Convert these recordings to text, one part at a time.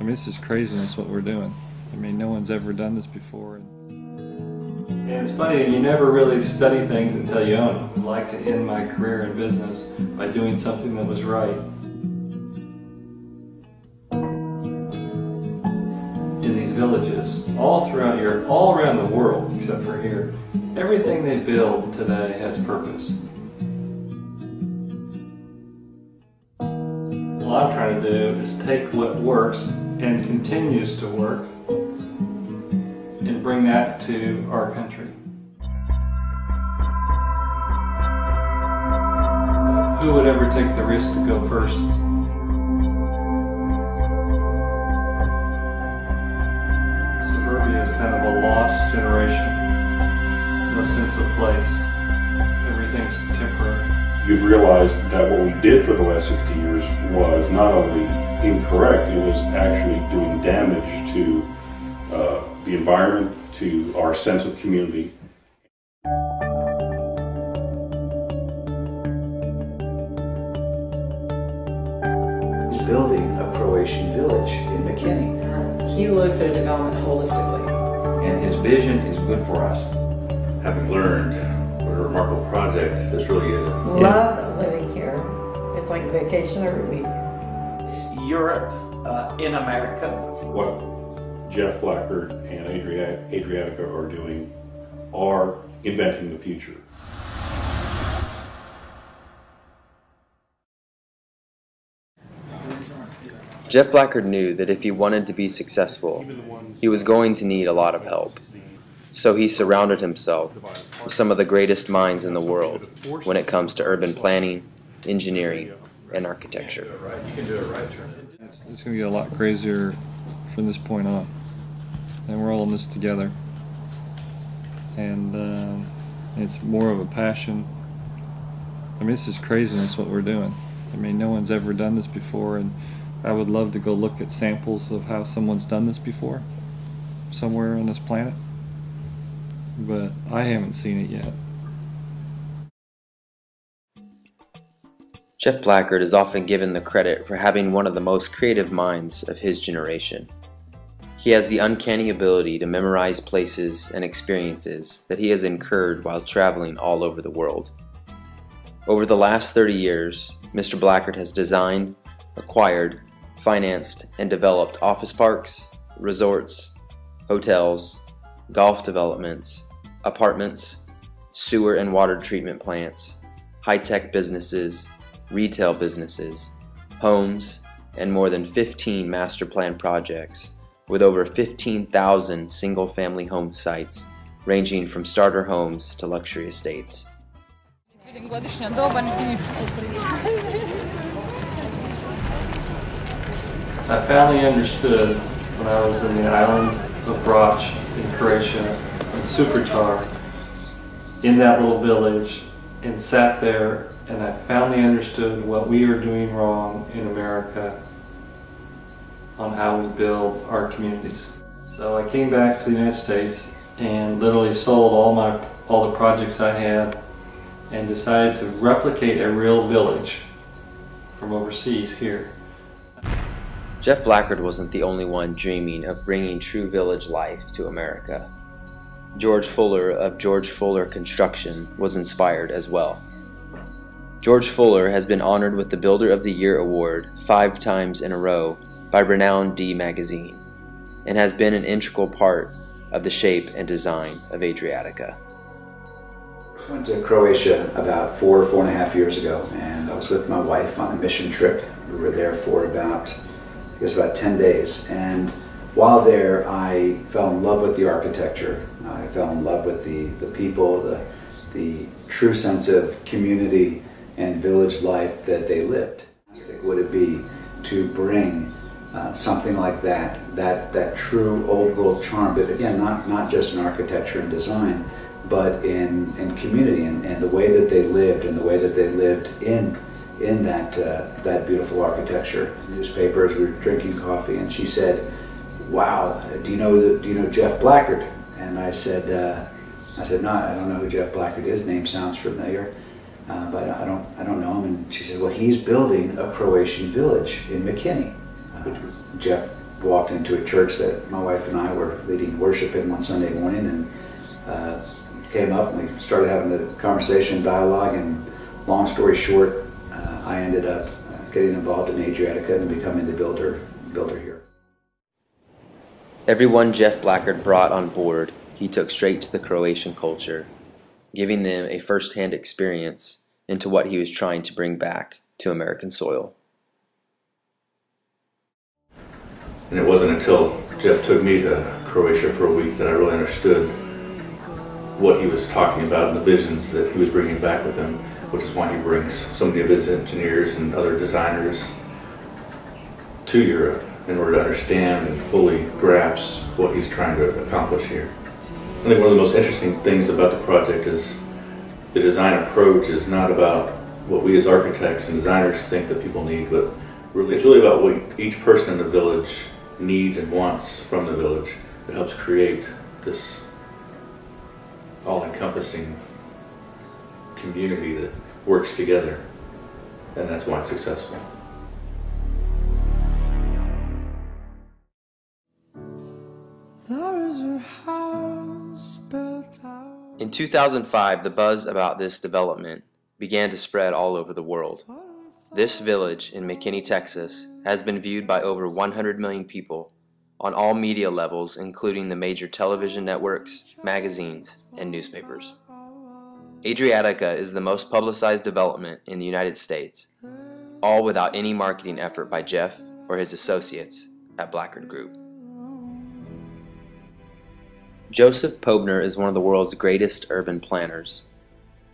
I mean, this is craziness what we're doing. I mean, no one's ever done this before. And it's funny, you never really study things until you own them. I'd like to end my career in business by doing something that was right. In these villages, all throughout Europe, all around the world, except for here, everything they build today has purpose. What I'm trying to do is take what works and continues to work and bring that to our country. Who would ever take the risk to go first? Suburbia is kind of a lost generation. No sense of place. Everything's temporary. You've realized that what we did for the last 60 years was not only incorrect, it was actually doing damage to the environment, to our sense of community. He's building a Croatian village in McKinney. He looks at development holistically. And his vision is good for us. Having learned what a remarkable project this really is. Love living here. It's like vacation every week. It's Europe in America. What Jeff Blackard and Adriatica are doing are inventing the future. Jeff Blackard knew that if he wanted to be successful, he was going to need a lot of help. So he surrounded himself with some of the greatest minds in the world when it comes to urban planning, engineering, and architecture. You can do it right. It's going to get a lot crazier from this point on. And we're all in this together. And it's more of a passion. I mean, this is craziness what we're doing. I mean, no one's ever done this before, and I would love to go look at samples of how someone's done this before, somewhere on this planet. But I haven't seen it yet. Jeff Blackard is often given the credit for having one of the most creative minds of his generation. He has the uncanny ability to memorize places and experiences that he has incurred while traveling all over the world. Over the last 30 years, Mr. Blackard has designed, acquired, financed, and developed office parks, resorts, hotels, golf developments, apartments, sewer and water treatment plants, high-tech businesses, retail businesses, homes, and more than 15 master plan projects with over 15,000 single-family home sites ranging from starter homes to luxury estates. I finally understood when I was in the island of Brač in Croatia, in Supratar, in that little village, and sat there, and I finally understood what we are doing wrong in America on how we build our communities. So I came back to the United States and literally sold all the projects I had and decided to replicate a real village from overseas here. Jeff Blackard wasn't the only one dreaming of bringing true village life to America. George Fuller of George Fuller Construction was inspired as well. George Fuller has been honored with the Builder of the Year award 5 times in a row by renowned D magazine and has been an integral part of the shape and design of Adriatica. I went to Croatia about 4.5 years ago, and I was with my wife on a mission trip. We were there for about 10 days, and while there I fell in love with the architecture. I fell in love with the people, the true sense of community and village life that they lived. How fantastic would it be to bring something like that true old world charm, but again, not just in architecture and design, but in community and the way that they lived and the way that they lived in that beautiful architecture. Newspapers, we were drinking coffee, and she said, "Wow, do you know Jeff Blackard?" And I said, "No, I don't know who Jeff Blackard is. Name sounds familiar, but I don't know him." And she said, "Well, he's building a Croatian village in McKinney." Jeff walked into a church that my wife and I were leading worship in one Sunday morning, and came up and we started having the conversation, dialogue, and long story short, I ended up getting involved in Adriatica and becoming the builder here. Everyone Jeff Blackard brought on board, he took straight to the Croatian culture, giving them a first-hand experience into what he was trying to bring back to American soil. And it wasn't until Jeff took me to Croatia for a week that I really understood what he was talking about and the visions that he was bringing back with him, which is why he brings so many of his engineers and other designers to Europe in order to understand and fully grasp what he's trying to accomplish here. I think one of the most interesting things about the project is the design approach is not about what we as architects and designers think that people need, but really it's really about what each person in the village needs and wants from the village that helps create this all-encompassing community that works together, and that's why it's successful. In 2005, the buzz about this development began to spread all over the world. This village in McKinney, Texas, has been viewed by over 100 million people on all media levels, including the major television networks, magazines, and newspapers. Adriatica is the most publicized development in the United States, all without any marketing effort by Jeff or his associates at Blackard Group. Joseph Pobner is one of the world's greatest urban planners.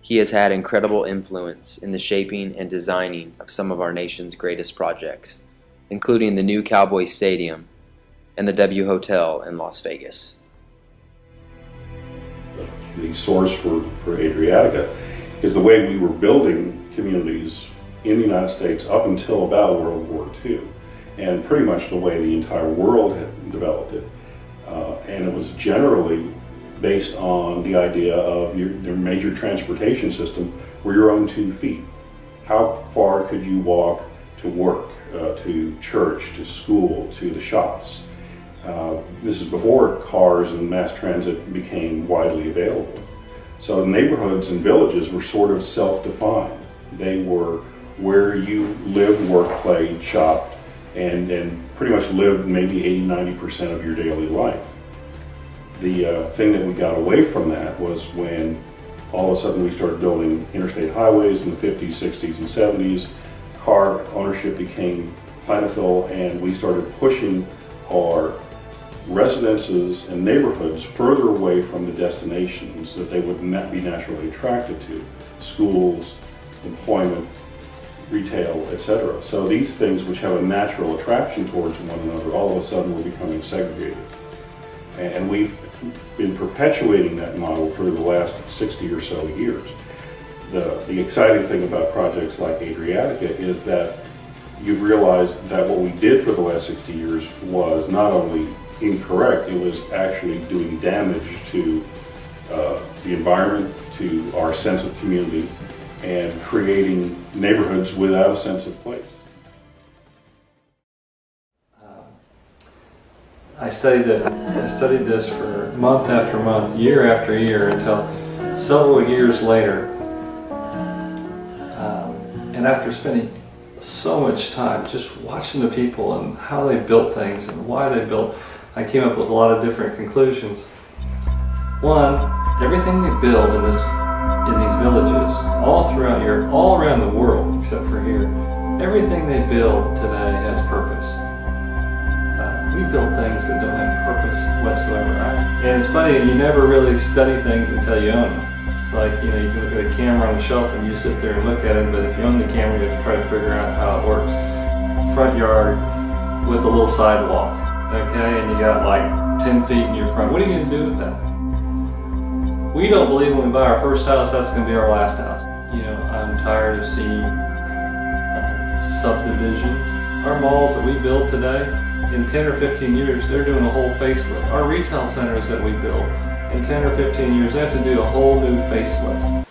He has had incredible influence in the shaping and designing of some of our nation's greatest projects, including the new Cowboy Stadium and the W Hotel in Las Vegas. The source for Adriatica is the way we were building communities in the United States up until about World War II, and pretty much the way the entire world had developed it. And it was generally based on the idea of your major transportation system were your own 2 feet. How far could you walk to work, to church, to school, to the shops? This is before cars and mass transit became widely available. So neighborhoods and villages were sort of self-defined. They were where you lived, worked, played, shopped, and pretty much lived maybe 80–90% of your daily life. The thing that we got away from that was when all of a sudden we started building interstate highways in the 50s, 60s, and 70s. Car ownership became plentiful, and we started pushing our residences and neighborhoods further away from the destinations that they would not be naturally attracted to: schools, employment, retail, etc. So these things which have a natural attraction towards one another all of a sudden were becoming segregated. And we've been perpetuating that model for the last 60 or so years. The exciting thing about projects like Adriatica is that you've realized that what we did for the last 60 years was not only incorrect, it was actually doing damage to the environment, to our sense of community, and creating neighborhoods without a sense of place. I studied this for month after month, year after year, until several years later. And after spending so much time just watching the people and how they built things and why they built, I came up with a lot of different conclusions. One, everything they build in these villages, all throughout Europe, all around the world except for here, everything they build today has purpose. We build things that don't have purpose whatsoever. And it's funny, you never really study things until you own them. It's like, you know, you can look at a camera on a shelf and you sit there and look at it, but if you own the camera, you have to try to figure out how it works. Front yard with a little sidewalk, okay, and you got like 10 feet in your front. What are you going to do with that? We don't believe when we buy our first house, that's going to be our last house. You know, I'm tired of seeing subdivisions. Our malls that we build today, in 10 or 15 years, they're doing a whole facelift. Our retail centers that we build, in 10 or 15 years, they have to do a whole new facelift.